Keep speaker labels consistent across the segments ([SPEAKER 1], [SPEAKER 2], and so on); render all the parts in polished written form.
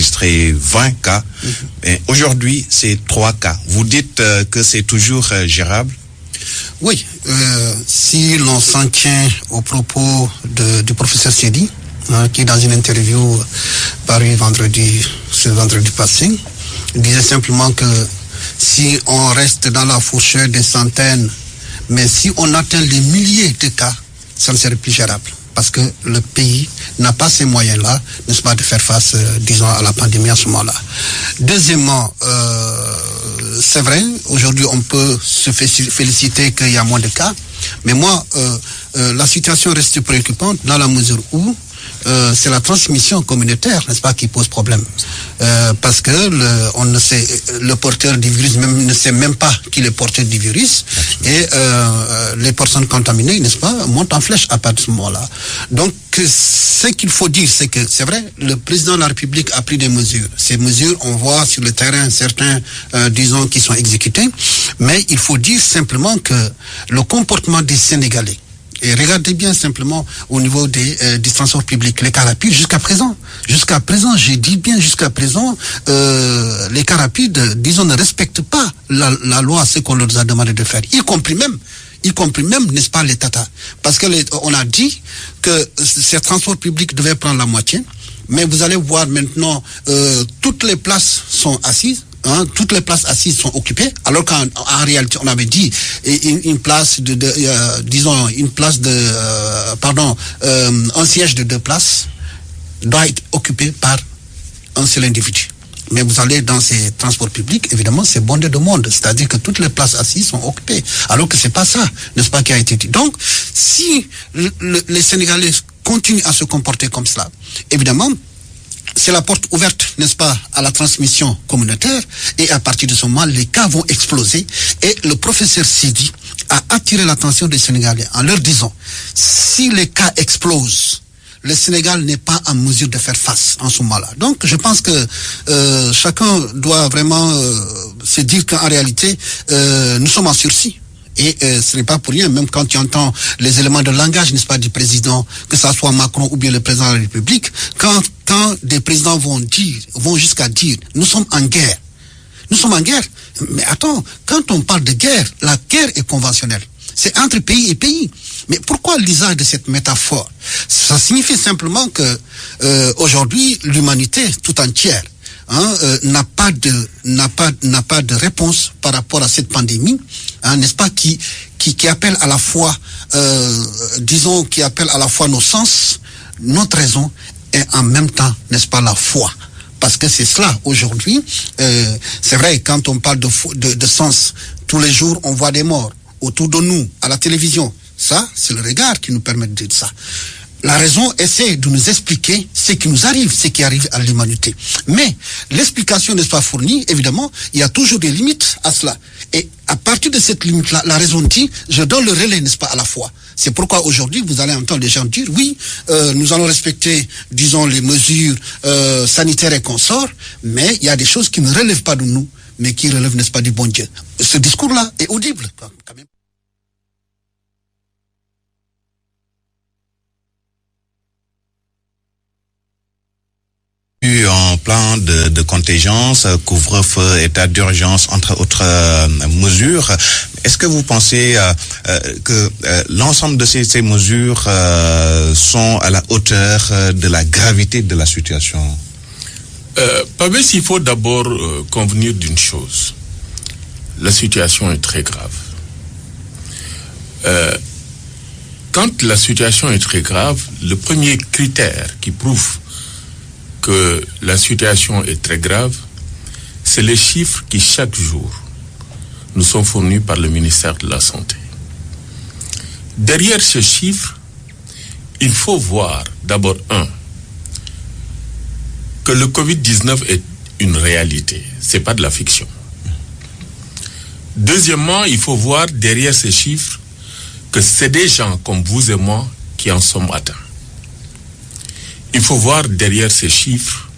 [SPEAKER 1] enregistré 20 cas. Mais aujourd'hui, c'est 3 cas. Vous dites que c'est toujours gérable?
[SPEAKER 2] Oui, si l'on s'en tient aux propos du professeur Sedi, qui dans une interview parue ce vendredi passé, disait simplement que si on reste dans la fourchette des centaines, mais si on atteint les milliers de cas, ça ne serait plus gérable. Parce que le pays n'a pas ces moyens-là, n'est-ce pas, de faire face, disons, à la pandémie à ce moment-là. Deuxièmement, c'est vrai, aujourd'hui on peut se féliciter qu'il y a moins de cas, mais moi, la situation reste préoccupante dans la mesure où c'est la transmission communautaire, n'est-ce pas, qui pose problème. Parce que le porteur du virus ne sait même pas qu'il est porteur du virus. Et les personnes contaminées, n'est-ce pas, montent en flèche à partir de ce moment-là. Donc, ce qu'il faut dire, c'est que, c'est vrai, le président de la République a pris des mesures. Ces mesures, on voit sur le terrain certains, disons, qui sont exécutés. Mais il faut dire simplement que le comportement des Sénégalais, et regardez bien simplement au niveau du transport public, les cars rapides, jusqu'à présent, j'ai dit bien jusqu'à présent, les cars rapides, disons, ne respectent pas la loi, ce qu'on leur a demandé de faire, y compris même, n'est-ce pas, les Tata. Parce que on a dit que ces transports publics devaient prendre la moitié, mais vous allez voir maintenant, toutes les places sont assises. Toutes les places assises sont occupées, alors qu'en réalité, on avait dit un siège de 2 places doit être occupé par un seul individu. Mais vous allez dans ces transports publics, évidemment, c'est bondé de monde, c'est-à-dire que toutes les places assises sont occupées, alors que c'est pas ça, n'est-ce pas, qui a été dit. Donc, si les Sénégalais continuent à se comporter comme cela, évidemment, c'est la porte ouverte, n'est-ce pas, à la transmission communautaire, et à partir de ce moment, les cas vont exploser. Et le professeur Sidi a attiré l'attention des Sénégalais en leur disant, si les cas explosent, le Sénégal n'est pas en mesure de faire face en ce moment-là. Donc, je pense que chacun doit vraiment se dire qu'en réalité, nous sommes en sursis. Et ce n'est pas pour rien, même quand tu entends les éléments de langage, n'est-ce pas, du président, que ça soit Macron ou bien le président de la République, quand des présidents vont jusqu'à dire, nous sommes en guerre. Nous sommes en guerre. Mais attends, quand on parle de guerre, la guerre est conventionnelle. C'est entre pays et pays. Mais pourquoi l'usage de cette métaphore? Ça signifie simplement que aujourd'hui, l'humanité tout entière n'a pas de réponse par rapport à cette pandémie, n'est-ce pas, qui appelle à la fois, disons, qui appelle à la fois nos sens, notre raison, et en même temps, n'est-ce pas, la foi. Parce que c'est cela aujourd'hui. C'est vrai, quand on parle de sens, tous les jours, on voit des morts autour de nous, à la télévision. Ça, c'est le regard qui nous permet de dire ça. La raison essaie de nous expliquer ce qui nous arrive, ce qui arrive à l'humanité. Mais l'explication n'est pas fournie, évidemment, il y a toujours des limites à cela. Et à partir de cette limite-là, la raison dit, je donne le relais, n'est-ce pas, à la foi. C'est pourquoi aujourd'hui, vous allez entendre les gens dire, oui, nous allons respecter, disons, les mesures sanitaires et consorts, mais il y a des choses qui ne relèvent pas de nous, mais qui relèvent, n'est-ce pas, du bon Dieu. Ce discours-là est audible, quand même.
[SPEAKER 1] En plan de contingence, couvre-feu, état d'urgence, entre autres mesures. Est-ce que vous pensez que l'ensemble de ces mesures sont à la hauteur de la gravité de la situation?
[SPEAKER 3] Pabès, il faut d'abord convenir d'une chose. La situation est très grave. Quand la situation est très grave, le premier critère qui prouve que la situation est très grave, c'est les chiffres qui chaque jour nous sont fournis par le ministère de la Santé. Derrière ces chiffres, il faut voir d'abord que le Covid-19 est une réalité, c'est pas de la fiction. Deuxièmement, il faut voir derrière ces chiffres que c'est des gens comme vous et moi qui en sommes atteints. Il faut voir derrière ces chiffres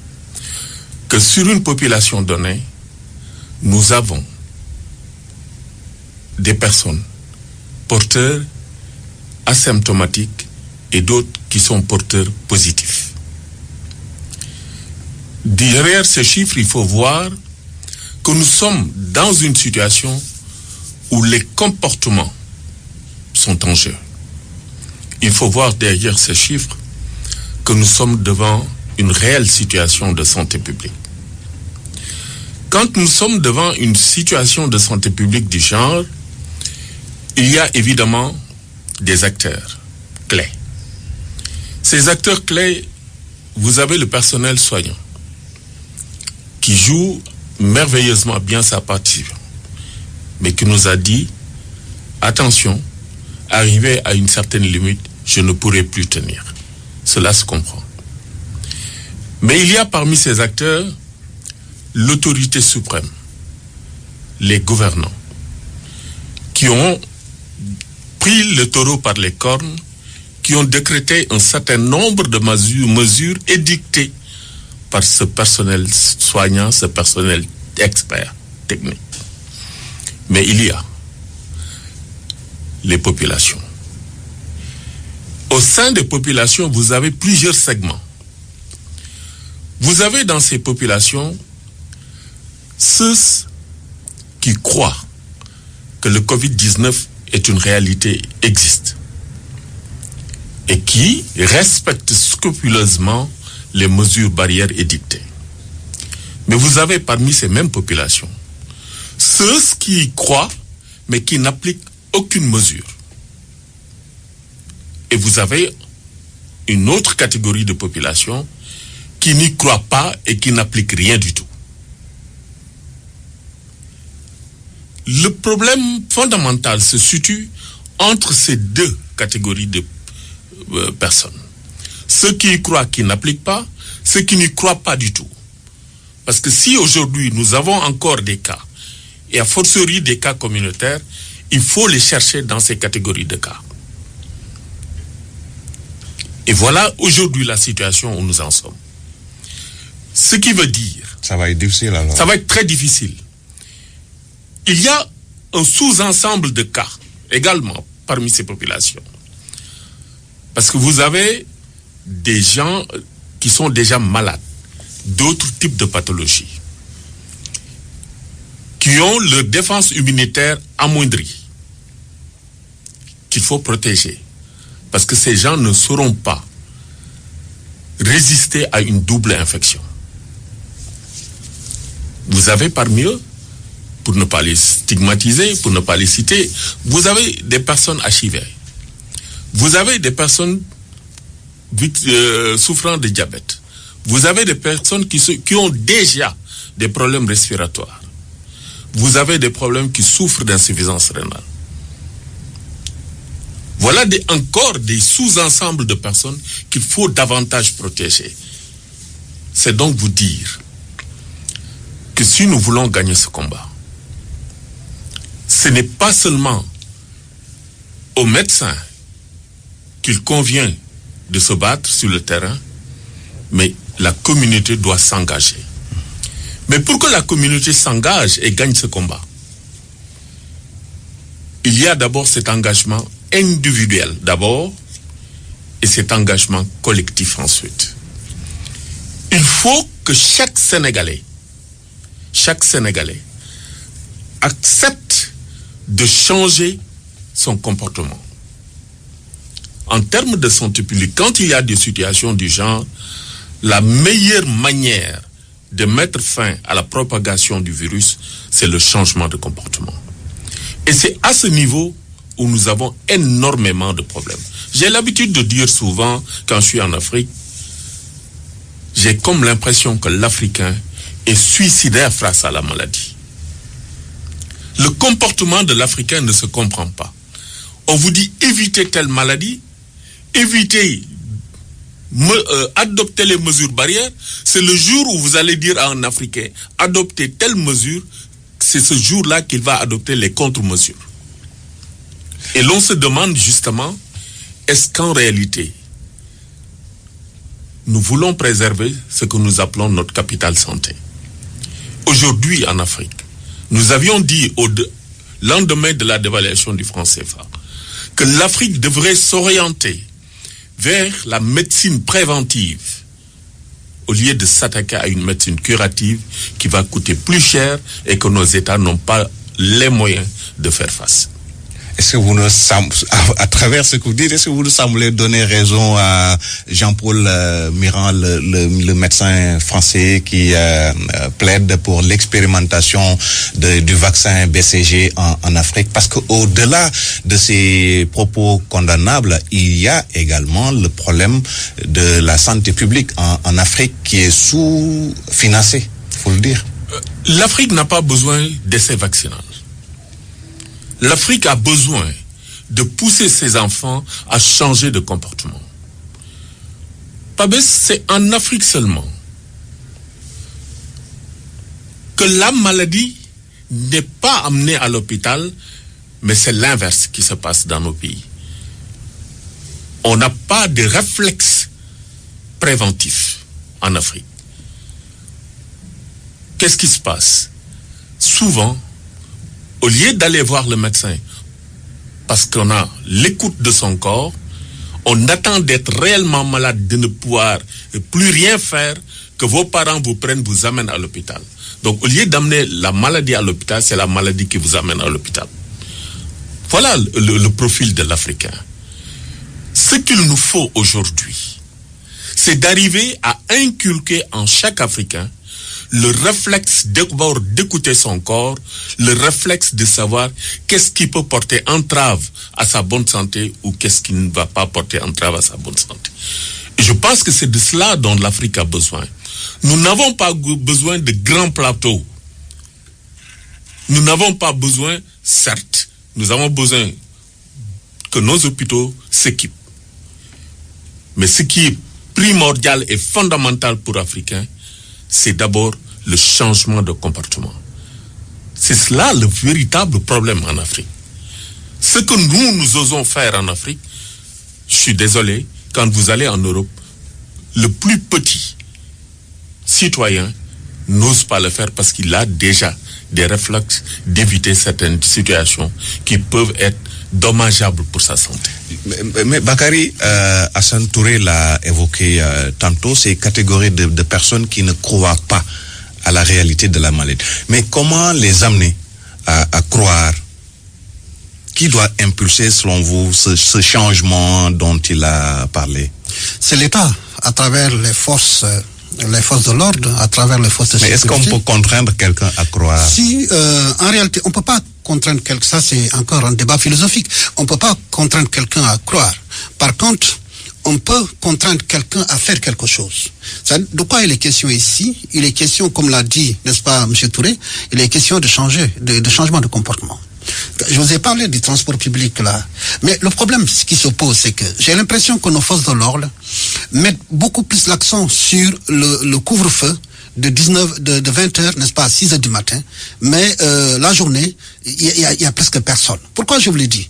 [SPEAKER 3] que sur une population donnée, nous avons des personnes porteurs asymptomatiques et d'autres qui sont porteurs positifs. derrière ces chiffres, il faut voir que nous sommes dans une situation où les comportements sont en jeu. Il faut voir derrière ces chiffres que nous sommes devant une réelle situation de santé publique. Quand nous sommes devant une situation de santé publique du genre, il y a évidemment des acteurs clés. Ces acteurs clés, vous avez le personnel soignant qui joue merveilleusement bien sa partie, mais qui nous a dit, attention, arrivé à une certaine limite, je ne pourrai plus tenir. Cela se comprend. Mais il y a parmi ces acteurs l'autorité suprême, les gouvernants, qui ont pris le taureau par les cornes, qui ont décrété un certain nombre de mesures édictées par ce personnel soignant, ce personnel expert, technique. Mais il y a les populations. Au sein des populations, vous avez plusieurs segments. Vous avez dans ces populations ceux qui croient que le Covid-19 est une réalité existe et qui respectent scrupuleusement les mesures barrières édictées. Mais vous avez parmi ces mêmes populations ceux qui y croient mais qui n'appliquent aucune mesure. Et vous avez une autre catégorie de population qui n'y croient pas et qui n'appliquent rien du tout. Le problème fondamental se situe entre ces deux catégories de personnes. Ceux qui y croient, qui n'appliquent pas, ceux qui n'y croient pas du tout. Parce que si aujourd'hui nous avons encore des cas, et a fortiori des cas communautaires, il faut les chercher dans ces catégories de cas. Et voilà aujourd'hui la situation où nous en sommes. Ce qui veut dire...
[SPEAKER 1] Ça va être difficile alors.
[SPEAKER 3] Ça va être très difficile. Il y a un sous-ensemble de cas également parmi ces populations. Parce que vous avez des gens qui sont déjà malades, d'autres types de pathologies, qui ont leur défense immunitaire amoindrie, qu'il faut protéger. Parce que ces gens ne sauront pas résister à une double infection. Vous avez parmi eux, pour ne pas les stigmatiser, pour ne pas les citer, vous avez des personnes HIV. Vous avez des personnes souffrant de diabète. Vous avez des personnes qui ont déjà des problèmes respiratoires. Vous avez des problèmes qui souffrent d'insuffisance rénale. Voilà encore des sous-ensembles de personnes qu'il faut davantage protéger. C'est donc vous dire que si nous voulons gagner ce combat, ce n'est pas seulement aux médecins qu'il convient de se battre sur le terrain, mais la communauté doit s'engager. Mais pour que la communauté s'engage et gagne ce combat, il y a d'abord cet engagement individuel d'abord et cet engagement collectif ensuite. Il faut que chaque Sénégalais accepte de changer son comportement. En termes de santé publique, quand il y a des situations du genre, la meilleure manière de mettre fin à la propagation du virus, c'est le changement de comportement. Et c'est à ce niveau où nous avons énormément de problèmes. J'ai l'habitude de dire souvent, quand je suis en Afrique, j'ai comme l'impression que l'Africain est suicidaire face à la maladie. Le comportement de l'Africain ne se comprend pas. On vous dit évitez telle maladie, évitez, adoptez les mesures barrières. C'est le jour où vous allez dire à un Africain, adoptez telle mesure, c'est ce jour-là qu'il va adopter les contre-mesures. Et l'on se demande justement, est-ce qu'en réalité, nous voulons préserver ce que nous appelons notre capital santé. Aujourd'hui en Afrique, nous avions dit au lendemain de la dévaluation du franc CFA que l'Afrique devrait s'orienter vers la médecine préventive au lieu de s'attaquer à une médecine curative qui va coûter plus cher et que nos États n'ont pas les moyens de faire face.
[SPEAKER 1] Est-ce que vous nous à travers ce que vous dites, est-ce que vous nous semblez donner raison à Jean-Paul Mirand, le médecin français qui plaide pour l'expérimentation du vaccin BCG en Afrique? Parce qu'au-delà de ces propos condamnables, il y a également le problème de la santé publique en Afrique qui est sous-financée, faut le dire.
[SPEAKER 3] L'Afrique n'a pas besoin d'essais vaccinaux. L'Afrique a besoin de pousser ses enfants à changer de comportement. Pabès, c'est en Afrique seulement que la maladie n'est pas amenée à l'hôpital, mais c'est l'inverse qui se passe dans nos pays. On n'a pas de réflexe préventif en Afrique. Qu'est-ce qui se passe? Souvent, au lieu d'aller voir le médecin, parce qu'on a l'écoute de son corps, on attend d'être réellement malade, de ne pouvoir plus rien faire, que vos parents vous prennent, vous amènent à l'hôpital. Donc, au lieu d'amener la maladie à l'hôpital, c'est la maladie qui vous amène à l'hôpital. Voilà le profil de l'Africain. Ce qu'il nous faut aujourd'hui, c'est d'arriver à inculquer en chaque Africain le réflexe d'abord d'écouter son corps, le réflexe de savoir qu'est-ce qui peut porter entrave à sa bonne santé ou qu'est-ce qui ne va pas porter entrave à sa bonne santé. Et je pense que c'est de cela dont l'Afrique a besoin. Nous n'avons pas besoin de grands plateaux. Nous n'avons pas besoin, certes, nous avons besoin que nos hôpitaux s'équipent. Mais ce qui est primordial et fondamental pour l'Africain, c'est d'abord le changement de comportement. C'est cela le véritable problème en Afrique. Ce que nous osons faire en Afrique, je suis désolé, quand vous allez en Europe, le plus petit citoyen n'ose pas le faire parce qu'il a déjà des réflexes d'éviter certaines situations qui peuvent être dommageables pour sa santé.
[SPEAKER 1] Mais Bakary, Hassan Touré l'a évoqué tantôt, ces catégories de personnes qui ne croient pas à la réalité de la maladie. Mais comment les amener à croire? Qui doit impulser, selon vous, ce changement dont il a parlé?
[SPEAKER 2] C'est l'État, à travers les forces de l'ordre, à travers les forces de sécurité.
[SPEAKER 1] Mais est-ce qu'on peut contraindre quelqu'un à croire?
[SPEAKER 2] Si, en réalité, on ne peut pas contraindre quelqu'un, ça c'est encore un débat philosophique, on ne peut pas contraindre quelqu'un à croire. Par contre, on peut contraindre quelqu'un à faire quelque chose. De quoi il est question ici? Il est question, comme l'a dit, n'est-ce pas, M. Touré, il est question de changement de comportement. Je vous ai parlé du transport public là. Mais le problème ce qui se pose, c'est que j'ai l'impression que nos forces de l'ordre mettent beaucoup plus l'accent sur le couvre-feu de 20h, n'est-ce pas, à 6h du matin. Mais la journée, il y a presque personne. Pourquoi je vous l'ai dit?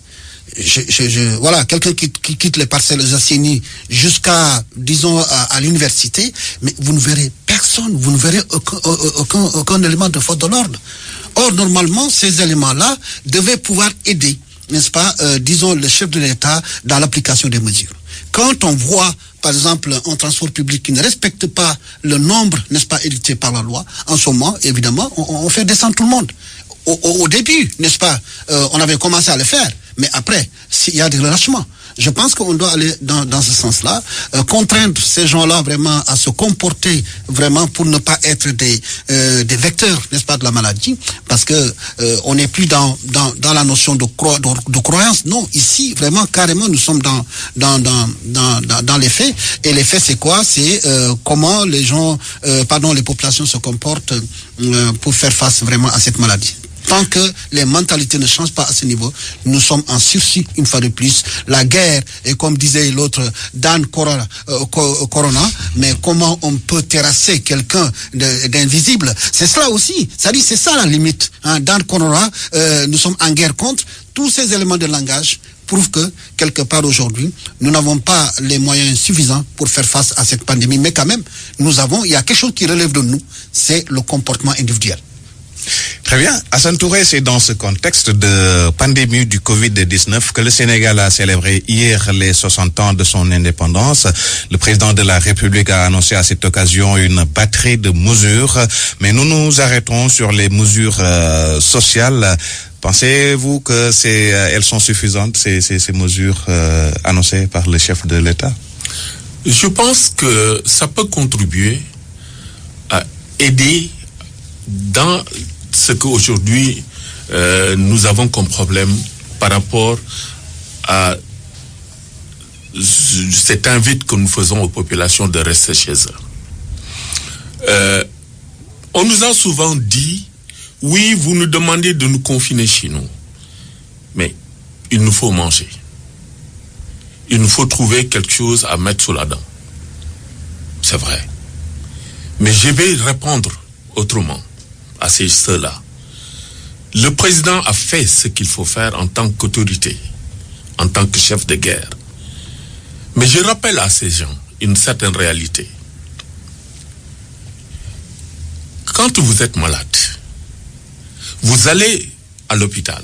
[SPEAKER 2] Voilà, quelqu'un qui quitte les parcelles Zassini jusqu'à, disons, à l'université, mais vous ne verrez personne, vous ne verrez aucun élément de force de l'ordre. Or, normalement, ces éléments-là devaient pouvoir aider, n'est-ce pas, disons, le chef de l'État dans l'application des mesures. Quand on voit, par exemple, un transport public qui ne respecte pas le nombre, n'est-ce pas, édicté par la loi, en ce moment, évidemment, on fait descendre tout le monde. Au début, n'est-ce pas, on avait commencé à le faire, mais après, il y a des relâchements. Je pense qu'on doit aller dans ce sens-là, contraindre ces gens-là vraiment à se comporter vraiment pour ne pas être des vecteurs, n'est-ce pas, de la maladie, parce que on n'est plus dans la notion de croyance. Non, ici vraiment carrément nous sommes dans les faits. Et les faits, c'est quoi? C'est comment les populations se comportent pour faire face vraiment à cette maladie. Tant que les mentalités ne changent pas à ce niveau, nous sommes en sursis une fois de plus. La guerre, et comme disait l'autre, Dan Corona, mais comment on peut terrasser quelqu'un d'invisible? C'est cela aussi. C'est-à-dire, c'est ça la limite. Dan Corona, nous sommes en guerre contre. Tous ces éléments de langage prouvent que, quelque part aujourd'hui, nous n'avons pas les moyens suffisants pour faire face à cette pandémie. Mais quand même, il y a quelque chose qui relève de nous, c'est le comportement individuel.
[SPEAKER 1] Très bien. Hassan Touré, c'est dans ce contexte de pandémie du Covid-19 que le Sénégal a célébré hier les 60 ans de son indépendance. Le président de la République a annoncé à cette occasion une batterie de mesures, mais nous nous arrêtons sur les mesures sociales. Pensez-vous que elles sont suffisantes, ces mesures annoncées par le chef de l'État?
[SPEAKER 3] Je pense que ça peut contribuer à aider dans ce qu'aujourd'hui nous avons comme problème par rapport à cet invite que nous faisons aux populations de rester chez eux. On nous a souvent dit, oui, vous nous demandez de nous confiner chez nous, mais il nous faut manger. Il nous faut trouver quelque chose à mettre sous la dent. C'est vrai. Mais je vais répondre autrement à ceux-là. Le président a fait ce qu'il faut faire en tant qu'autorité, en tant que chef de guerre. Mais je rappelle à ces gens une certaine réalité. Quand vous êtes malade, vous allez à l'hôpital.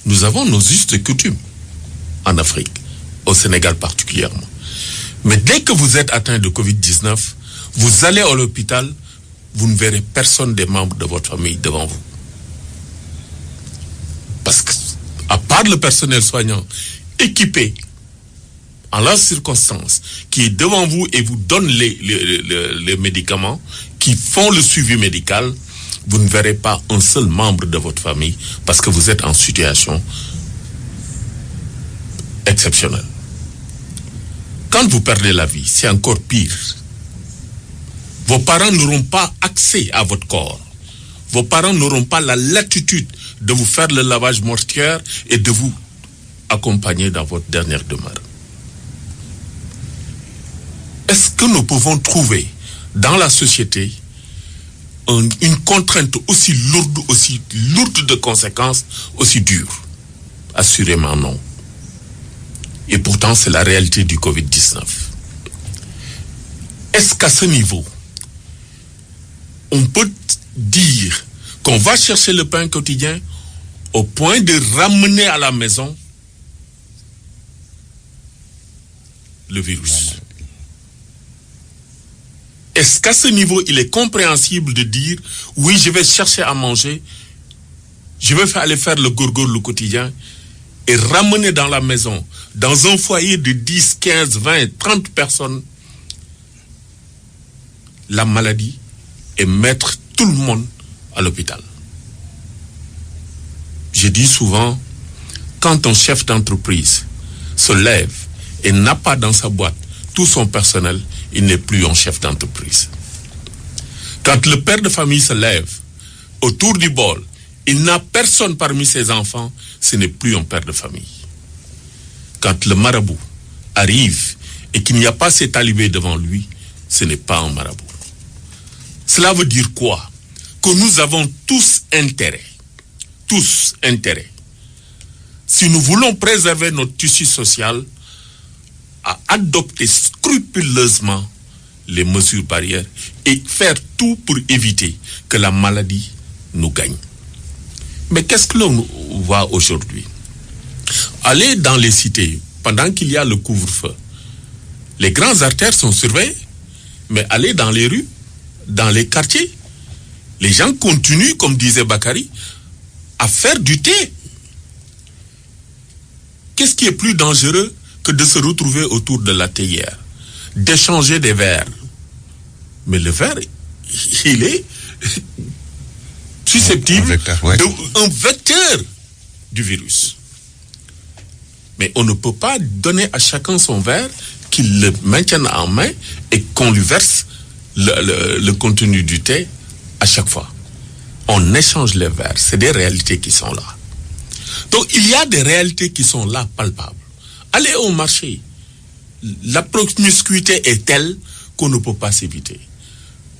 [SPEAKER 3] Nous avons nos us et coutumes en Afrique, au Sénégal particulièrement. Mais dès que vous êtes atteint de Covid-19, vous allez à l'hôpital, vous ne verrez personne des membres de votre famille devant vous. Parce que, à part le personnel soignant équipé en la circonstance, qui est devant vous et vous donne les médicaments, qui font le suivi médical, vous ne verrez pas un seul membre de votre famille parce que vous êtes en situation exceptionnelle. Quand vous perdez la vie, c'est encore pire. Vos parents n'auront pas accès à votre corps. Vos parents n'auront pas la latitude de vous faire le lavage mortuaire et de vous accompagner dans votre dernière demeure. Est-ce que nous pouvons trouver dans la société une contrainte aussi lourde de conséquences, aussi dure? Assurément non. Et pourtant, c'est la réalité du Covid-19. Est-ce qu'à ce niveau, on peut dire qu'on va chercher le pain quotidien au point de ramener à la maison le virus? Est-ce qu'à ce niveau, il est compréhensible de dire, oui, je vais chercher à manger, je vais aller faire le gourgour le quotidien et ramener dans la maison, dans un foyer de 10, 15, 20, 30 personnes, la maladie et mettre tout le monde à l'hôpital? Je dis souvent, quand un chef d'entreprise se lève et n'a pas dans sa boîte tout son personnel, il n'est plus un chef d'entreprise. Quand le père de famille se lève autour du bol, il n'a personne parmi ses enfants, ce n'est plus un père de famille. Quand le marabout arrive et qu'il n'y a pas ses talibés devant lui, ce n'est pas un marabout. Cela veut dire quoi? Que nous avons tous intérêt, si nous voulons préserver notre tissu social, à adopter scrupuleusement les mesures barrières et faire tout pour éviter que la maladie nous gagne. Mais qu'est-ce que l'on voit aujourd'hui? Aller dans les cités pendant qu'il y a le couvre-feu, les grandes artères sont surveillées, mais aller dans les rues, dans les quartiers, les gens continuent, comme disait Bakary, à faire du thé. Qu'est-ce qui est plus dangereux que de se retrouver autour de la théière, d'échanger des verres? Mais le verre, il est susceptible d'un vecteur du virus. Mais on ne peut pas donner à chacun son verre, qu'il le maintienne en main et qu'on lui verse le contenu du thé à chaque fois. On échange les verres, c'est des réalités qui sont là. Donc il y a des réalités qui sont là, palpables. Allez au marché. La promiscuité est telle qu'on ne peut pas s'éviter.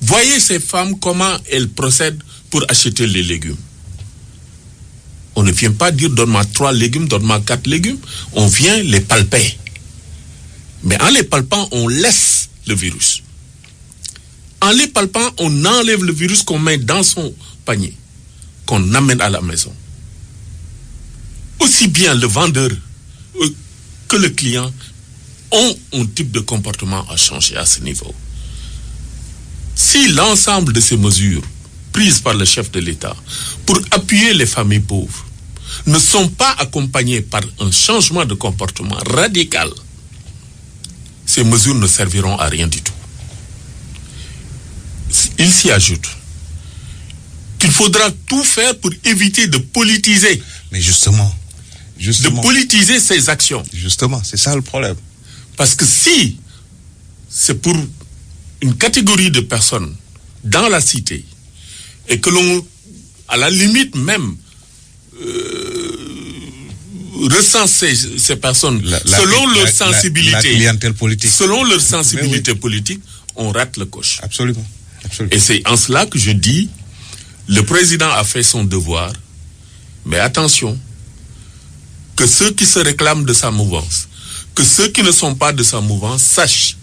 [SPEAKER 3] Voyez ces femmes, comment elles procèdent pour acheter les légumes. On ne vient pas dire donne-moi 3 légumes, donne-moi 4 légumes. On vient les palper. Mais en les palpant, on laisse le virus. En les palpant, on enlève le virus qu'on met dans son panier, qu'on amène à la maison. Aussi bien le vendeur que le client ont un type de comportement à changer à ce niveau. Si l'ensemble de ces mesures prises par le chef de l'État pour appuyer les familles pauvres ne sont pas accompagnées par un changement de comportement radical, ces mesures ne serviront à rien du tout. Il s'y ajoute qu'il faudra tout faire pour éviter de politiser.
[SPEAKER 1] Mais justement.
[SPEAKER 3] De politiser ces actions.
[SPEAKER 1] Justement, c'est ça le problème.
[SPEAKER 3] Parce que si c'est pour une catégorie de personnes dans la cité et que l'on, à la limite même, recense ces personnes selon leur sensibilité,
[SPEAKER 1] la clientèle politique.
[SPEAKER 3] Selon leur sensibilité politique, on rate le coche.
[SPEAKER 1] Absolument.
[SPEAKER 3] Et c'est en cela que je dis, le président a fait son devoir, mais attention, que ceux qui se réclament de sa mouvance, que ceux qui ne sont pas de sa mouvance sachent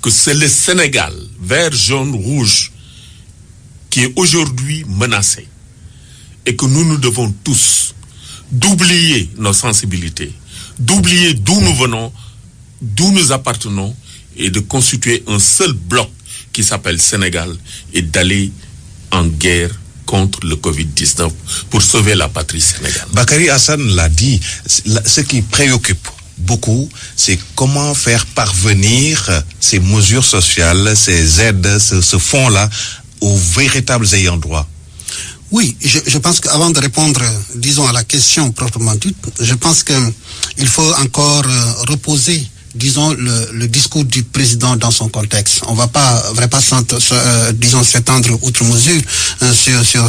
[SPEAKER 3] que c'est le Sénégal, vert, jaune, rouge, qui est aujourd'hui menacé. Et que nous devons tous d'oublier nos sensibilités, d'oublier d'où nous venons, d'où nous appartenons, et de constituer un seul bloc qui s'appelle Sénégal, et d'aller en guerre contre le Covid-19 pour sauver la patrie sénégalaise.
[SPEAKER 1] Bakary Hassan l'a dit, ce qui préoccupe beaucoup, c'est comment faire parvenir ces mesures sociales, ces aides, ce fonds-là aux véritables ayants droit.
[SPEAKER 2] Oui, je pense qu'avant de répondre, disons, à la question proprement dite, je pense qu'il faut encore reposer, disons, le discours du président dans son contexte. On va pas vraiment, disons, s'étendre outre mesure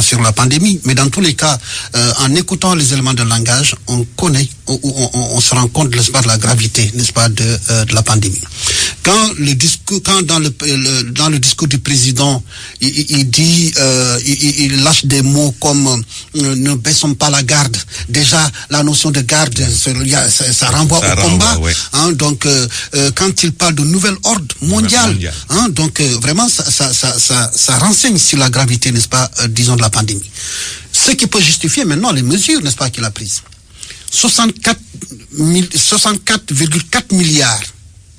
[SPEAKER 2] sur la pandémie, mais dans tous les cas, en écoutant les éléments de langage, on connaît, on se rend compte, n'est-ce pas, de la gravité, n'est-ce pas, de la pandémie. Quand dans le discours du président, il dit, il lâche des mots comme ne baissons pas la garde. Déjà, la notion de garde, ça renvoie au combat. Ouais. Hein, donc, quand il parle de nouvel ordre mondial, hein, donc vraiment, ça renseigne sur la gravité, n'est-ce pas, disons, de la pandémie. Ce qui peut justifier maintenant les mesures, n'est-ce pas, qu'il a prises. 64,4 milliards,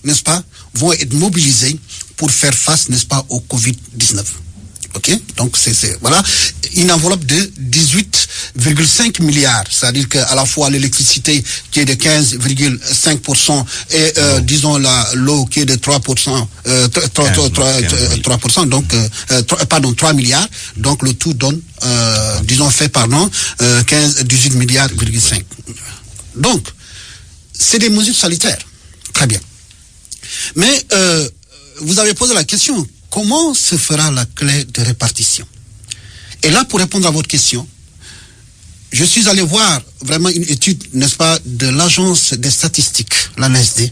[SPEAKER 2] n'est-ce pas, vont être mobilisés pour faire face, n'est-ce pas, au Covid-19. Ok, donc c'est voilà une enveloppe de 18,5 milliards, c'est-à-dire qu'à la fois l'électricité qui est de 15,5% et disons l'eau qui est de 3%, 3%, donc 3 milliards, donc le tout donne disons fait 18 milliards,5. Donc c'est des mesures sanitaires, très bien. Mais vous avez posé la question. Comment se fera la clé de répartition? Et là, pour répondre à votre question, je suis allé voir vraiment une étude, n'est-ce pas, de l'agence des statistiques, l'ANSD,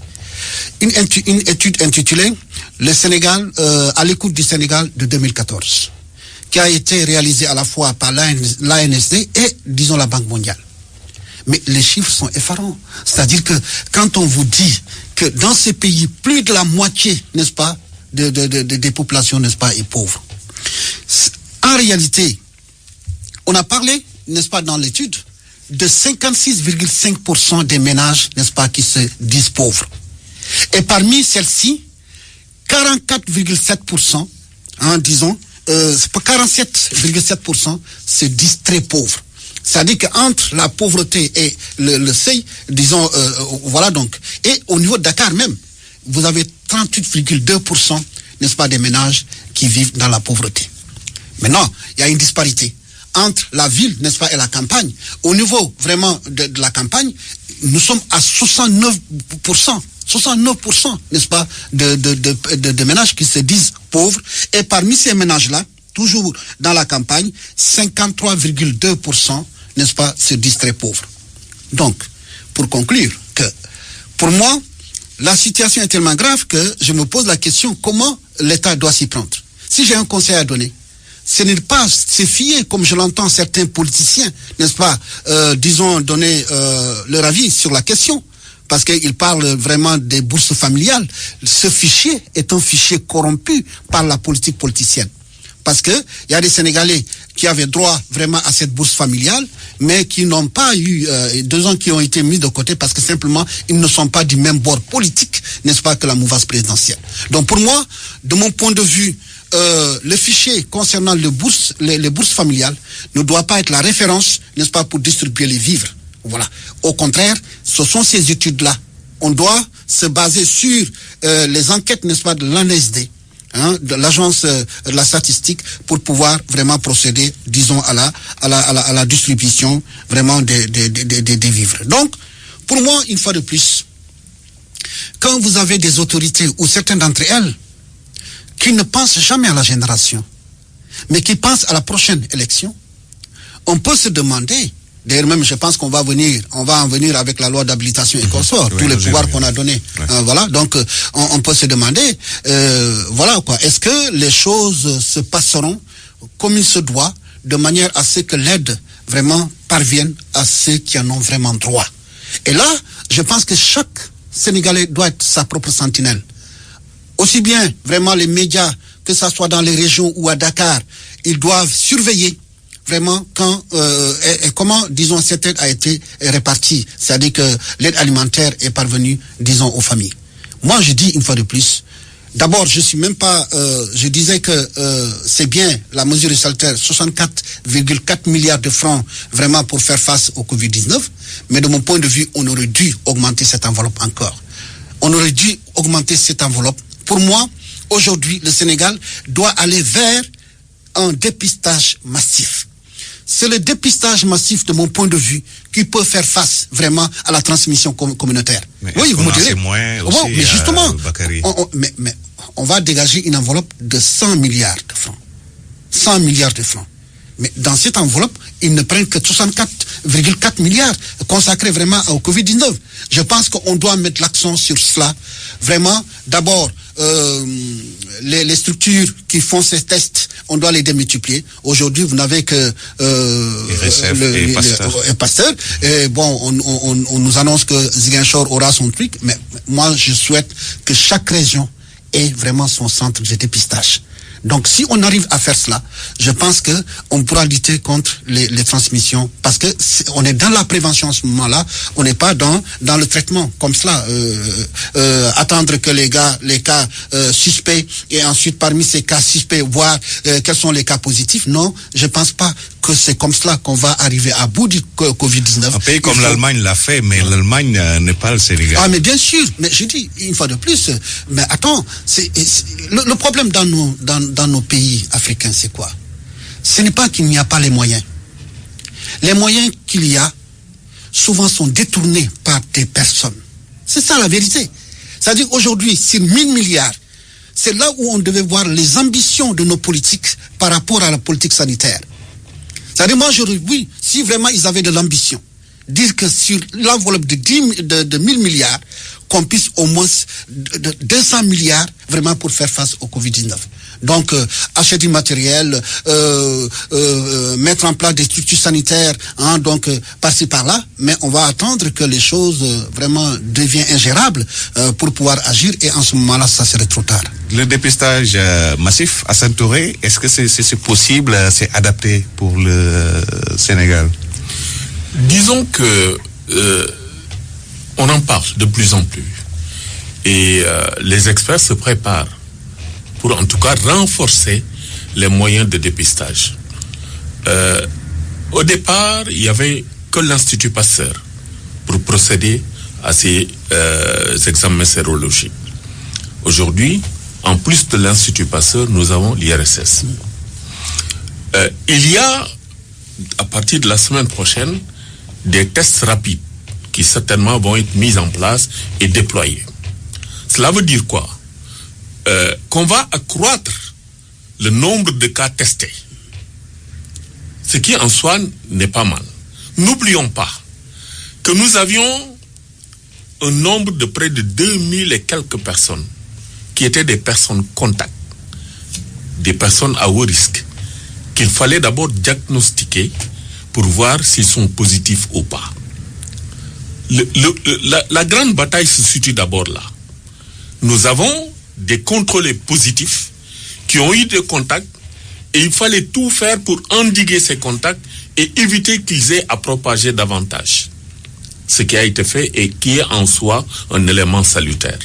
[SPEAKER 2] une étude intitulée « Le Sénégal, à l'écoute du Sénégal de 2014 », qui a été réalisée à la fois par l'ANSD et, disons, la Banque mondiale. Mais les chiffres sont effarants. C'est-à-dire que quand on vous dit que dans ces pays, plus de la moitié, n'est-ce pas, des populations, n'est-ce pas, est pauvre. En réalité, on a parlé, n'est-ce pas, dans l'étude, de 56,5% des ménages, n'est-ce pas, qui se disent pauvres. Et parmi celles-ci, 44,7%, hein, disons, 47,7% se disent très pauvres. C'est-à-dire qu'entre la pauvreté et le seuil, disons, voilà donc, et au niveau de Dakar même, vous avez 38,2%, n'est-ce pas, des ménages qui vivent dans la pauvreté. Maintenant, il y a une disparité entre la ville, n'est-ce pas, et la campagne. Au niveau vraiment de la campagne, nous sommes à 69%, n'est-ce pas, de ménages qui se disent pauvres. Et parmi ces ménages-là, toujours dans la campagne, 53,2%, n'est-ce pas, se disent très pauvres. Donc, pour conclure, que pour moi, la situation est tellement grave que je me pose la question comment l'État doit s'y prendre. Si j'ai un conseil à donner, ce n'est pas se fier, comme je l'entends certains politiciens, n'est-ce pas, disons, donner leur avis sur la question, parce qu'il parle vraiment des bourses familiales. Ce fichier est un fichier corrompu par la politique politicienne. Parce que il y a des Sénégalais qui avaient droit vraiment à cette bourse familiale, mais qui n'ont pas eu 2 ans qui ont été mis de côté parce que simplement ils ne sont pas du même bord politique, n'est-ce pas, que la mouvance présidentielle. Donc pour moi, de mon point de vue, le fichier concernant les bourses familiales ne doit pas être la référence, n'est-ce pas, pour distribuer les vivres. Voilà. Au contraire, ce sont ces études-là. On doit se baser sur les enquêtes, n'est-ce pas, de l'ANSD, de l'agence de la statistique, pour pouvoir vraiment procéder, disons, à la distribution vraiment des vivres. Donc, pour moi, une fois de plus, quand vous avez des autorités ou certaines d'entre elles qui ne pensent jamais à la génération, mais qui pensent à la prochaine élection, on peut se demander. D'ailleurs, même, je pense qu'on va en venir avec la loi d'habilitation et consorts, tous les pouvoirs qu'on a donnés. Voilà. Donc, on peut se demander, voilà quoi. Est-ce que les choses se passeront comme il se doit, de manière à ce que l'aide vraiment parvienne à ceux qui en ont vraiment droit? Et là, je pense que chaque Sénégalais doit être sa propre sentinelle. Aussi bien, vraiment, les médias, que ça soit dans les régions ou à Dakar, ils doivent surveiller vraiment quand et comment, disons, cette aide a été répartie, c'est-à-dire que l'aide alimentaire est parvenue, disons, aux familles. Moi, je dis une fois de plus, d'abord, je suis même pas, je disais que c'est bien la mesure salutaire, 64,4 milliards de francs vraiment pour faire face au Covid-19, mais de mon point de vue, on aurait dû augmenter cette enveloppe encore. On aurait dû augmenter cette enveloppe. Pour moi, aujourd'hui, le Sénégal doit aller vers un dépistage massif. C'est le dépistage massif, de mon point de vue, qui peut faire face vraiment à la transmission communautaire.
[SPEAKER 1] Mais
[SPEAKER 2] oui, vous me direz.
[SPEAKER 1] Moins aussi,
[SPEAKER 2] bon, mais justement,
[SPEAKER 1] mais
[SPEAKER 2] on va dégager une enveloppe de 100 milliards de francs. 100 milliards de francs. Mais dans cette enveloppe, ils ne prennent que 64,4 milliards consacrés vraiment au Covid-19. Je pense qu'on doit mettre l'accent sur cela. Vraiment, d'abord, les structures qui font ces tests, on doit les démultiplier. Aujourd'hui, vous n'avez que
[SPEAKER 1] et
[SPEAKER 2] Pasteur. Et bon, on nous annonce que Ziguinchor aura son truc, mais moi, je souhaite que chaque région ait vraiment son centre de dépistage. Donc, si on arrive à faire cela, je pense que on pourra lutter contre les transmissions, parce que on est dans la prévention à ce moment-là, on n'est pas dans le traitement comme cela. Attendre que les cas suspects, et ensuite parmi ces cas suspects voir quels sont les cas positifs. Non, je pense pas que c'est comme cela qu'on va arriver à bout du Covid-19.
[SPEAKER 1] Un pays comme l'Allemagne l'a fait, mais l'Allemagne n'est pas le Sénégal.
[SPEAKER 2] Ah, mais bien sûr, mais je dis une fois de plus, mais attends, le problème dans nos pays africains, c'est quoi? Ce n'est pas qu'il n'y a pas les moyens. Les moyens qu'il y a, souvent sont détournés par des personnes. C'est ça la vérité. C'est-à-dire aujourd'hui, sur 1000 milliards, c'est là où on devait voir les ambitions de nos politiques par rapport à la politique sanitaire. C'est-à-dire, moi, oui, si vraiment ils avaient de l'ambition, dire que sur l'enveloppe de 1000 milliards, qu'on puisse au moins de 200 milliards vraiment pour faire face au Covid-19. Donc, acheter du matériel, mettre en place des structures sanitaires, donc par-ci par-là, mais on va attendre que les choses vraiment deviennent ingérables pour pouvoir agir, et en ce moment-là, ça serait trop tard.
[SPEAKER 1] Le dépistage massif à Saint-Touré, est-ce que c'est possible, c'est adapté pour le Sénégal?
[SPEAKER 3] Disons que on en parle de plus en plus, et les experts se préparent pour en tout cas renforcer les moyens de dépistage. Au départ, il n'y avait que l'Institut Pasteur pour procéder à ces examens sérologiques. Aujourd'hui, en plus de l'Institut Pasteur, nous avons l'IRSS. Il y a, à partir de la semaine prochaine, des tests rapides qui certainement vont être mis en place et déployés. Cela veut dire quoi? Qu'on va accroître le nombre de cas testés. Ce qui en soi n'est pas mal. N'oublions pas que nous avions un nombre de près de 2000 et quelques personnes qui étaient des personnes contacts, des personnes à haut risque, qu'il fallait d'abord diagnostiquer pour voir s'ils sont positifs ou pas. La grande bataille se situe d'abord là. Nous avons des contrôlés positifs qui ont eu des contacts et il fallait tout faire pour endiguer ces contacts et éviter qu'ils aient à propager davantage. Ce qui a été fait et qui est en soi un élément salutaire.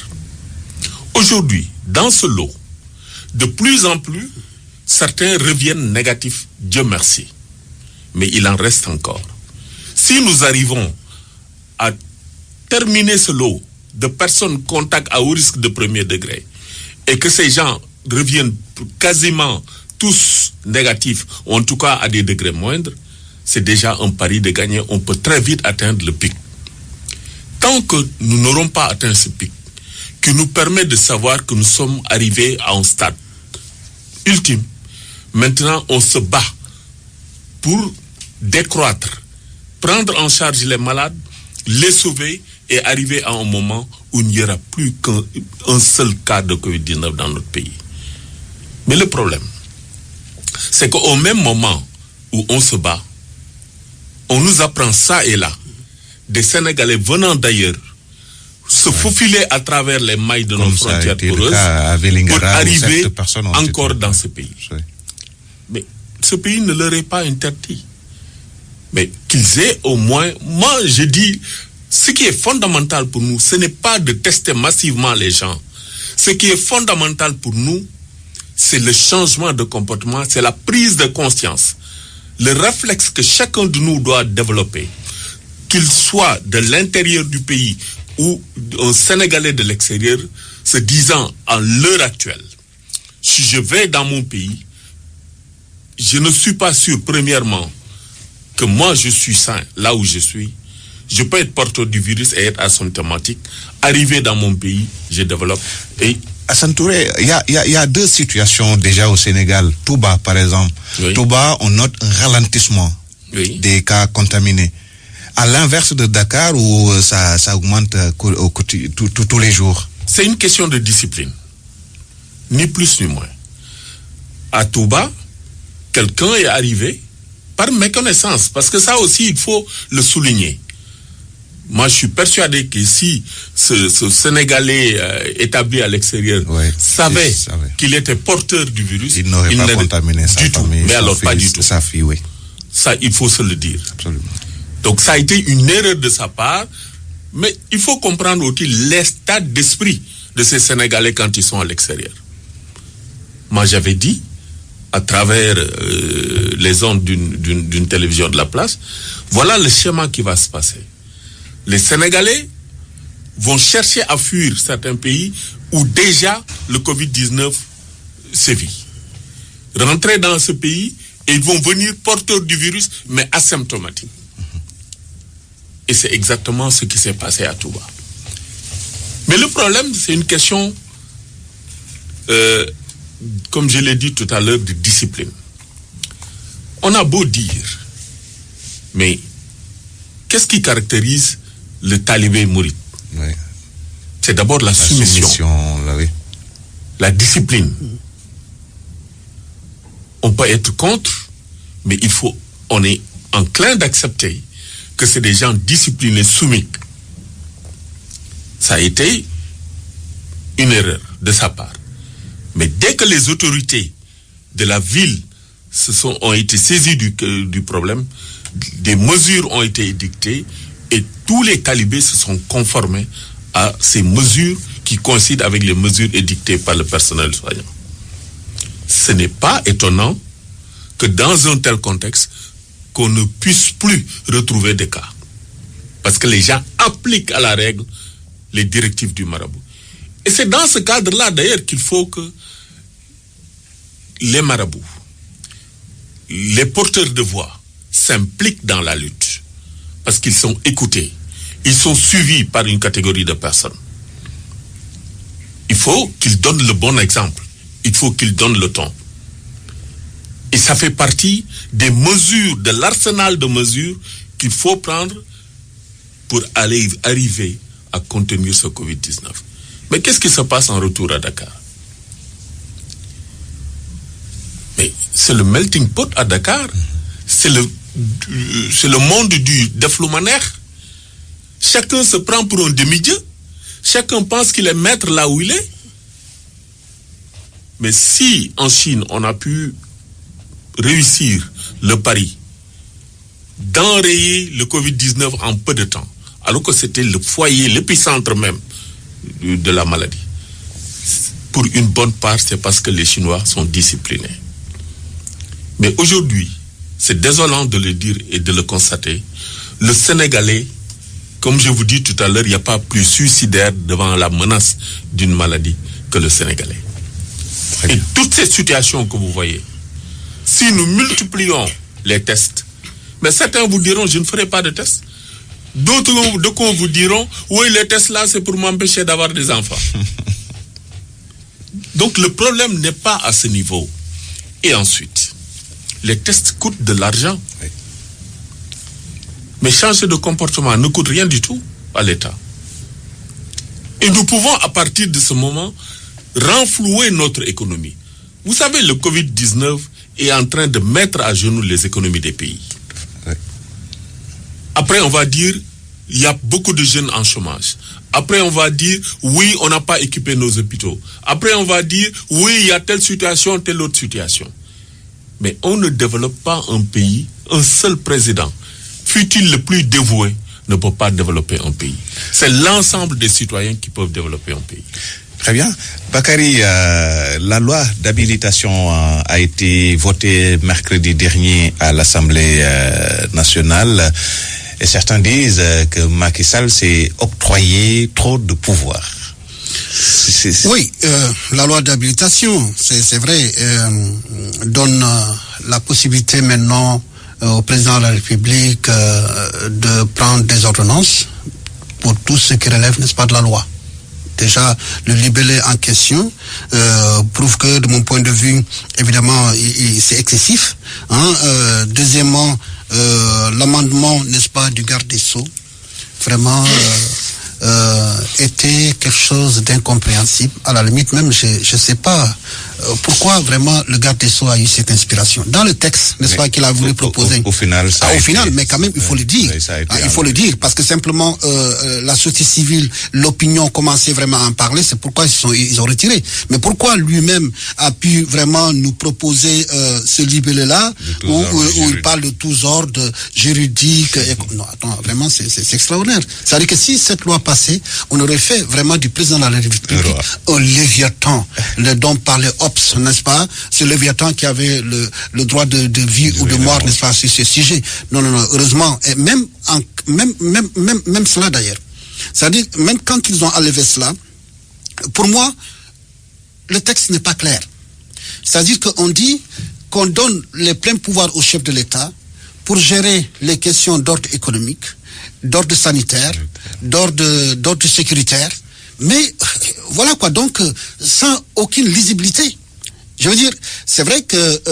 [SPEAKER 3] Aujourd'hui, dans ce lot, de plus en plus, certains reviennent négatifs, Dieu merci. Mais il en reste encore. Si nous arrivons à terminer ce lot de personnes contacts à haut risque de premier degré et que ces gens reviennent quasiment tous négatifs, ou en tout cas à des degrés moindres, c'est déjà un pari de gagner. On peut très vite atteindre le pic. Tant que nous n'aurons pas atteint ce pic, qui nous permet de savoir que nous sommes arrivés à un stade ultime, maintenant on se bat pour décroître, prendre en charge les malades, les sauver et arriver à un moment où il n'y aura plus qu'un seul cas de Covid-19 dans notre pays. Mais le problème, c'est qu'au même moment où on se bat, on nous apprend ça et là, des Sénégalais venant d'ailleurs, se faufiler à travers les mailles de nos frontières poreuses pour arriver encore dans ce pays. Oui. Mais ce pays ne leur est pas interdit. Mais qu'ils aient au moins, moi je dis, ce qui est fondamental pour nous, ce n'est pas de tester massivement les gens. Ce qui est fondamental pour nous, c'est le changement de comportement, c'est la prise de conscience. Le réflexe que chacun de nous doit développer, qu'il soit de l'intérieur du pays ou un Sénégalais de l'extérieur, se disant à l'heure actuelle, si je vais dans mon pays, je ne suis pas sûr, premièrement, que moi je suis sain là où je suis. Je peux être porteur du virus et être asymptomatique. Arriver dans mon pays, je développe. Et
[SPEAKER 1] Hassan Touré, il y a deux situations déjà au Sénégal. Touba, par exemple.
[SPEAKER 3] Oui.
[SPEAKER 1] Touba, on note un ralentissement des cas contaminés. À l'inverse de Dakar, où ça augmente tous les jours.
[SPEAKER 3] C'est une question de discipline. Ni plus ni moins. À Touba, quelqu'un est arrivé par méconnaissance. Parce que ça aussi, il faut le souligner. Moi, je suis persuadé que si ce Sénégalais établi à l'extérieur savait qu'il était porteur du virus,
[SPEAKER 1] il n'aurait pas contaminé sa famille,
[SPEAKER 3] mais alors pas du tout.
[SPEAKER 1] Sa fille, oui.
[SPEAKER 3] Ça, il faut se le dire.
[SPEAKER 1] Absolument.
[SPEAKER 3] Donc, ça a été une erreur de sa part, mais il faut comprendre aussi l'état d'esprit de ces Sénégalais quand ils sont à l'extérieur. Moi, j'avais dit, à travers les ondes d'une télévision de la place, voilà le schéma qui va se passer. Les Sénégalais vont chercher à fuir certains pays où déjà le Covid-19 sévit. Rentrer dans ce pays et ils vont venir porteurs du virus, mais asymptomatiques. Et c'est exactement ce qui s'est passé à Touba. Mais le problème, c'est une question, comme je l'ai dit tout à l'heure, de discipline. On a beau dire, mais qu'est-ce qui caractérise le talibé mouride? C'est d'abord la soumission. La discipline. On peut être contre, mais on est enclin d'accepter que c'est des gens disciplinés, soumis. Ça a été une erreur de sa part. Mais dès que les autorités de la ville ont été saisies du problème, des mesures ont été édictées et tous les talibés se sont conformés à ces mesures qui coïncident avec les mesures édictées par le personnel soignant. Ce n'est pas étonnant que dans un tel contexte, qu'on ne puisse plus retrouver des cas. Parce que les gens appliquent à la règle les directives du marabout. Et c'est dans ce cadre-là, d'ailleurs, qu'il faut que les marabouts, les porteurs de voix, s'impliquent dans la lutte. Parce qu'ils sont écoutés. Ils sont suivis par une catégorie de personnes. Il faut qu'ils donnent le bon exemple. Il faut qu'ils donnent le ton. Et ça fait partie des mesures, de l'arsenal de mesures qu'il faut prendre pour arriver à contenir ce Covid-19. Mais qu'est-ce qui se passe en retour à Dakar? Mais c'est le melting pot à Dakar. C'est le monde du défloumaner. Chacun se prend pour un demi-dieu. Chacun pense qu'il est maître là où il est. Mais si en Chine, on a pu réussir le pari d'enrayer le Covid-19 en peu de temps, alors que c'était le foyer, l'épicentre même de la maladie. Pour une bonne part, c'est parce que les Chinois sont disciplinés. Mais aujourd'hui, c'est désolant de le dire et de le constater, le Sénégalais, comme je vous dis tout à l'heure, il n'y a pas plus suicidaire devant la menace d'une maladie que le Sénégalais. Et toutes ces situations que vous voyez, si nous multiplions les tests, mais certains vous diront, je ne ferai pas de tests. D'autres vous diront, oui, les tests là, c'est pour m'empêcher d'avoir des enfants. Donc le problème n'est pas à ce niveau. Et ensuite, les tests coûtent de l'argent. Oui. Mais changer de comportement ne coûte rien du tout à l'État. Et nous pouvons, à partir de ce moment, renflouer notre économie. Vous savez, le Covid-19 est en train de mettre à genoux les économies des pays. Oui. Après, on va dire, il y a beaucoup de jeunes en chômage. Après, on va dire, oui, on n'a pas équipé nos hôpitaux. Après, on va dire, oui, il y a telle situation, telle autre situation. Mais on ne développe pas un pays, un seul président, fût-il le plus dévoué, ne peut pas développer un pays. C'est l'ensemble des citoyens qui peuvent développer un pays.
[SPEAKER 1] Très bien. Bakary, la loi d'habilitation a été votée mercredi dernier à l'Assemblée nationale. Et certains disent que Macky Sall s'est octroyé trop de pouvoir.
[SPEAKER 2] Oui, la loi d'habilitation, c'est vrai, donne la possibilité maintenant au président de la République de prendre des ordonnances pour tout ce qui relève, n'est-ce pas, de la loi. Déjà, le libellé en question prouve que, de mon point de vue, évidemment, c'est excessif. Deuxièmement, l'amendement, n'est-ce pas, du garde des Sceaux, vraiment était quelque chose d'incompréhensible. À la limite même, je ne sais pas pourquoi vraiment le garde des Sceaux a eu cette inspiration. Dans le texte, n'est-ce pas, qu'il a voulu proposer.
[SPEAKER 1] Au final,
[SPEAKER 2] mais quand même, il faut le dire. Il faut le dire, parce que simplement, la société civile, l'opinion commençait vraiment à en parler, c'est pourquoi ils ont retiré. Mais pourquoi lui-même a pu vraiment nous proposer ce libellé-là, où il parle de tous ordres juridiques. Non, attends, vraiment, c'est extraordinaire. C'est-à-dire que si cette loi passait, on aurait fait vraiment du président de la République un léviathan, dont parlait Hobbes, n'est-ce pas? Ce léviathan qui avait le droit de vie ou de mort, n'est-ce pas, sur ce sujet. Non, heureusement, et même cela d'ailleurs. C'est-à-dire, même quand ils ont enlevé cela, pour moi, le texte n'est pas clair. C'est-à-dire qu'on dit qu'on donne les pleins pouvoirs au chef de l'État pour gérer les questions d'ordre économique, d'ordre sanitaire, d'ordre sécuritaire, mais voilà quoi, donc sans aucune lisibilité. Je veux dire, c'est vrai que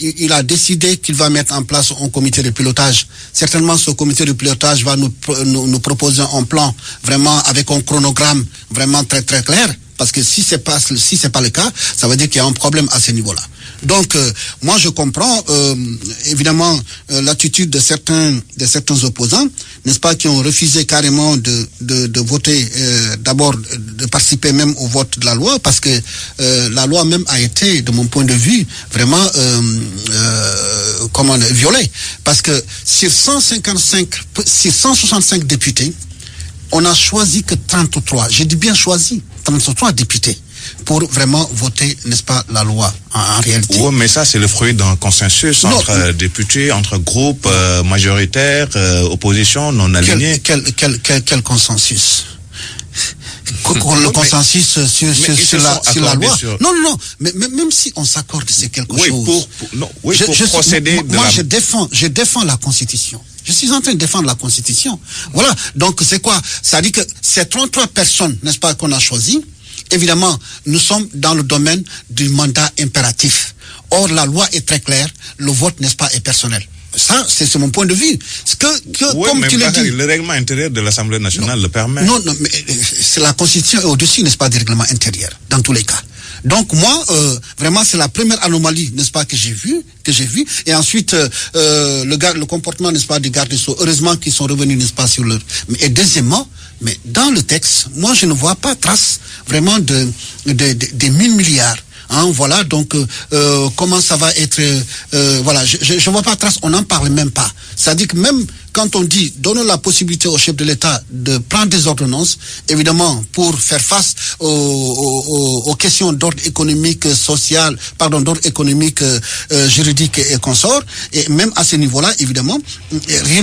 [SPEAKER 2] il a décidé qu'il va mettre en place un comité de pilotage. Certainement, ce comité de pilotage va nous proposer un plan vraiment avec un chronogramme vraiment très très clair. Parce que si c'est pas le cas, ça veut dire qu'il y a un problème à ce niveau-là. Donc, moi, je comprends évidemment l'attitude de certains opposants, n'est-ce pas, qui ont refusé carrément de voter, d'abord de participer même au vote de la loi, parce que la loi même a été, de mon point de vue, vraiment violée. Parce que sur 165 députés, on a choisi que 33. J'ai dit bien choisi. 33 députés pour vraiment voter, n'est-ce pas, la loi en réalité.
[SPEAKER 1] Oui, mais ça, c'est le fruit d'un consensus entre députés, entre groupes majoritaires, opposition, non alignés.
[SPEAKER 2] Quel consensus? Le consensus sur la loi. Non, mais même si on s'accorde, c'est quelque chose.
[SPEAKER 1] Pour procéder.
[SPEAKER 2] Moi, je défends la Constitution. Je suis en train de défendre la Constitution. Voilà. Donc, c'est quoi? Ça dit que ces 33 personnes, n'est-ce pas, qu'on a choisies, évidemment, nous sommes dans le domaine du mandat impératif. Or, la loi est très claire. Le vote, n'est-ce pas, est personnel. Ça, c'est mon point de vue.
[SPEAKER 1] Comme tu l'as dit, le règlement intérieur de l'Assemblée nationale le permet.
[SPEAKER 2] Non, mais c'est la Constitution est au-dessus, n'est-ce pas, du règlement intérieur, dans tous les cas. Donc moi, vraiment, c'est la première anomalie, n'est-ce pas, que j'ai vue. Et ensuite, le comportement, n'est-ce pas, des gardes des Sceaux. Heureusement qu'ils sont revenus, n'est-ce pas, sur leur... Et deuxièmement, mais dans le texte, moi, je ne vois pas trace vraiment des 1000 milliards. Voilà, donc comment ça va être... voilà, je vois pas trace, on n'en parle même pas. C'est-à-dire que même quand on dit, donnons la possibilité au chef de l'État de prendre des ordonnances, évidemment, pour faire face aux questions d'ordre économique, d'ordre économique, juridique et consort, et même à ce niveau-là, évidemment, rien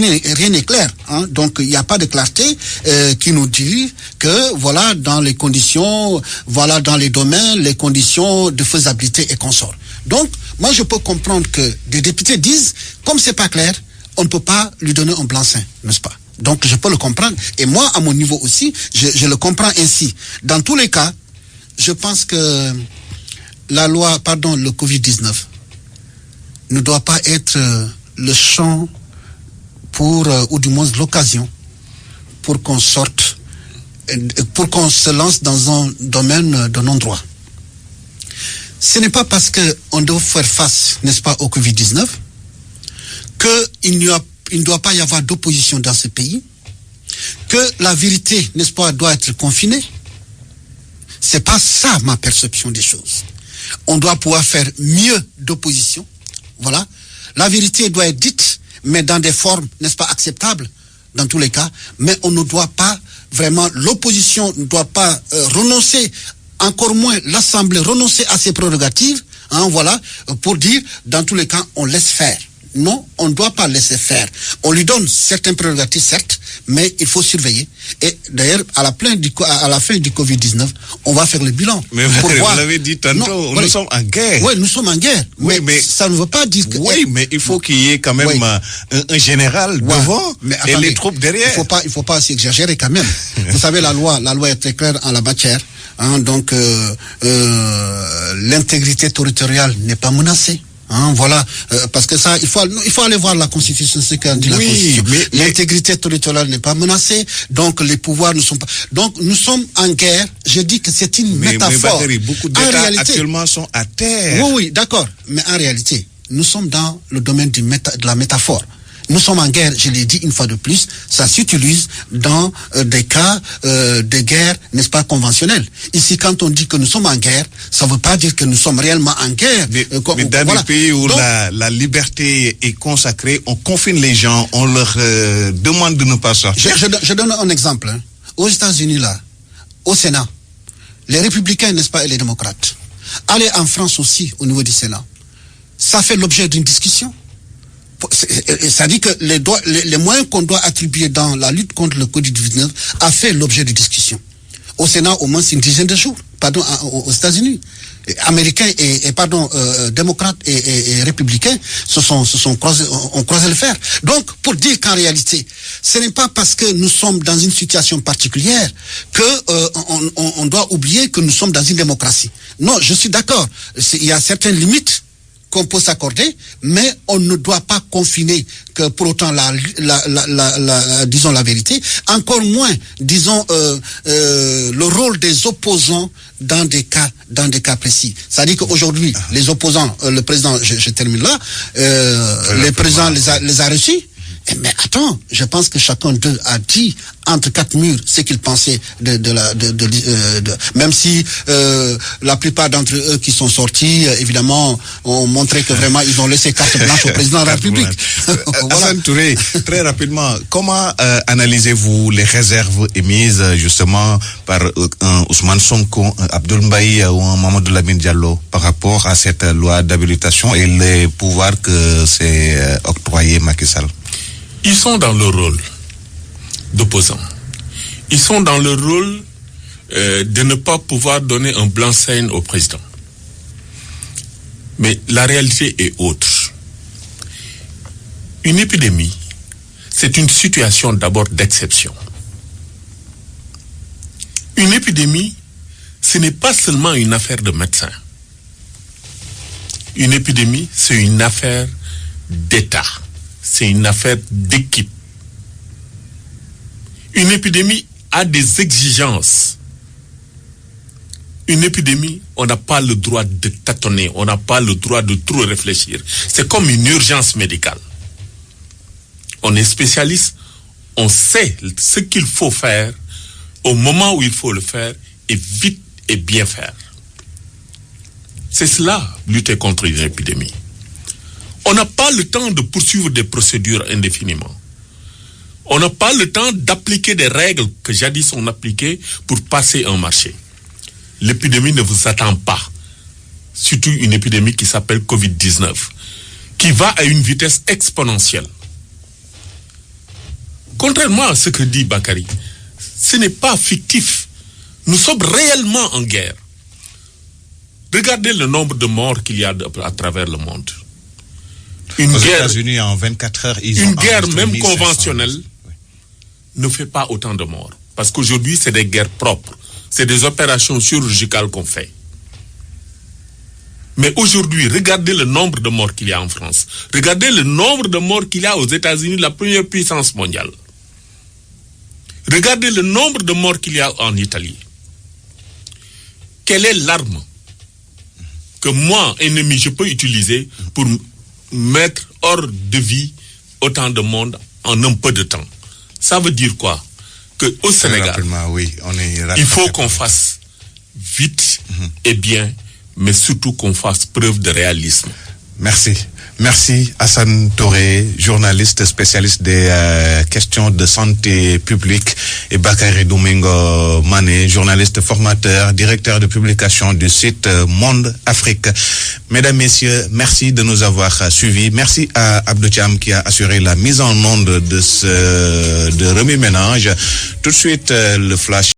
[SPEAKER 2] n'est clair. Donc, il n'y a pas de clarté qui nous dit que, voilà, dans les conditions, voilà, dans les domaines, les conditions de faisabilité et consort. Donc, moi, je peux comprendre que des députés disent, comme c'est pas clair, on ne peut pas lui donner un blanc-seing, n'est-ce pas? Donc, je peux le comprendre. Et moi, à mon niveau aussi, je le comprends ainsi. Dans tous les cas, je pense que le Covid-19 ne doit pas être le champ ou du moins l'occasion pour qu'on sorte, pour qu'on se lance dans un domaine de non-droit. Ce n'est pas parce qu'on doit faire face, n'est-ce pas, au Covid-19 qu'il ne doit pas y avoir d'opposition dans ce pays, que la vérité, n'est-ce pas, doit être confinée. C'est pas ça ma perception des choses. On doit pouvoir faire mieux d'opposition. Voilà. La vérité doit être dite, mais dans des formes, n'est-ce pas, acceptables, dans tous les cas. Mais on ne doit pas, vraiment, l'opposition ne doit pas renoncer, encore moins l'Assemblée renoncer à ses prérogatives, voilà, pour dire, dans tous les cas, on laisse faire. Non, on ne doit pas laisser faire. On lui donne certaines prérogatives, certes, mais il faut surveiller. Et d'ailleurs, à la fin du Covid-19, on va faire le bilan.
[SPEAKER 1] Mais vous l'avez dit tantôt, nous sommes en guerre.
[SPEAKER 2] Oui, nous sommes en guerre.
[SPEAKER 1] Oui, mais
[SPEAKER 2] ça ne veut pas dire que...
[SPEAKER 1] Oui, mais il faut qu'il y ait quand même un général devant et les troupes derrière.
[SPEAKER 2] Il faut pas s'exagérer quand même. Vous savez, la loi est très claire en la matière. Donc, l'intégrité territoriale n'est pas menacée. Voilà, parce que ça, il faut aller voir la Constitution, ce qu'a dit la Constitution. L'intégrité territoriale n'est pas menacée, donc les pouvoirs ne sont pas... Donc nous sommes en guerre, je dis que c'est une métaphore.
[SPEAKER 1] Mais beaucoup d'États actuellement sont à terre.
[SPEAKER 2] Oui, d'accord, mais en réalité, nous sommes dans le domaine de la métaphore. Nous sommes en guerre, je l'ai dit une fois de plus, ça s'utilise dans des cas de guerre, n'est-ce pas, conventionnelle. Ici, quand on dit que nous sommes en guerre, ça ne veut pas dire que nous sommes réellement en guerre.
[SPEAKER 1] Mais dans des pays où la liberté est consacrée, on confine les gens, on leur demande de ne pas sortir.
[SPEAKER 2] Je donne un exemple. Aux États-Unis, là, au Sénat, les républicains, n'est-ce pas, et les démocrates, allez en France aussi, au niveau du Sénat, ça fait l'objet d'une discussion. Ça dit que les moyens qu'on doit attribuer dans la lutte contre le Covid-19 a fait l'objet de discussions. Au Sénat, au moins, c'est une dizaine de jours. Aux États-Unis. Américains démocrates et républicains ont croisé le fer. Donc, pour dire qu'en réalité, ce n'est pas parce que nous sommes dans une situation particulière que on doit oublier que nous sommes dans une démocratie. Non, je suis d'accord. Il y a certaines limites qu'on peut s'accorder, mais on ne doit pas confiner que pour autant disons la vérité, encore moins, disons, le rôle des opposants dans des cas précis. C'est-à-dire qu'aujourd'hui, les opposants, le président, je termine là, le président les a reçus. Mais attends, je pense que chacun d'eux a dit entre quatre murs ce qu'il pensait même si la plupart d'entre eux qui sont sortis, évidemment, ont montré que vraiment ils ont laissé carte blanche au président de la République.
[SPEAKER 1] Hassan Touré, très rapidement, comment analysez-vous les réserves émises justement par un Ousmane Sonko, un Abdoul Mbaye ou un Mamadou Lamine Diallo par rapport à cette loi d'habilitation et les pouvoirs que s'est octroyé Macky Sall?
[SPEAKER 3] Ils sont dans le rôle d'opposants. Ils sont dans le rôle de ne pas pouvoir donner un blanc-seing au président. Mais la réalité est autre. Une épidémie, c'est une situation d'abord d'exception. Une épidémie, ce n'est pas seulement une affaire de médecins. Une épidémie, c'est une affaire d'État. C'est une affaire d'équipe. Une épidémie a des exigences Une épidémie, on n'a pas le droit de tâtonner, on n'a pas le droit de trop réfléchir. C'est comme une urgence médicale. On est spécialiste, on sait ce qu'il faut faire au moment où il faut le faire et vite et bien faire. C'est cela, lutter contre une épidémie. On n'a pas le temps de poursuivre des procédures indéfiniment. On n'a pas le temps d'appliquer des règles que jadis on appliquait pour passer un marché. L'épidémie ne vous attend pas. Surtout une épidémie qui s'appelle Covid-19, qui va à une vitesse exponentielle. Contrairement à ce que dit Bakary, ce n'est pas fictif. Nous sommes réellement en guerre. Regardez le nombre de morts qu'il y a à travers le monde.
[SPEAKER 1] Aux États-Unis, en 24 heures, ils ont
[SPEAKER 3] une guerre même
[SPEAKER 1] 1500.
[SPEAKER 3] conventionnelle ne fait pas autant de morts. Parce qu'aujourd'hui, c'est des guerres propres. C'est des opérations chirurgicales qu'on fait. Mais aujourd'hui, regardez le nombre de morts qu'il y a en France. Regardez le nombre de morts qu'il y a aux États-Unis, la première puissance mondiale. Regardez le nombre de morts qu'il y a en Italie. Quelle est l'arme que moi, ennemi, je peux utiliser pour mettre hors de vie autant de monde en un peu de temps? Ça veut dire quoi? Qu'au Sénégal,
[SPEAKER 1] oui,
[SPEAKER 3] il faut qu'on fasse vite et bien, mais surtout qu'on fasse preuve de réalisme.
[SPEAKER 1] Merci. Merci Hassan Touré, journaliste spécialiste des questions de santé publique, et Bakary Domingo Mané, journaliste formateur, directeur de publication du site Monde Afrique. Mesdames, Messieurs, merci de nous avoir suivis. Merci à Abdou Thiam qui a assuré la mise en onde de ce remue-ménage. Tout de suite, le flash.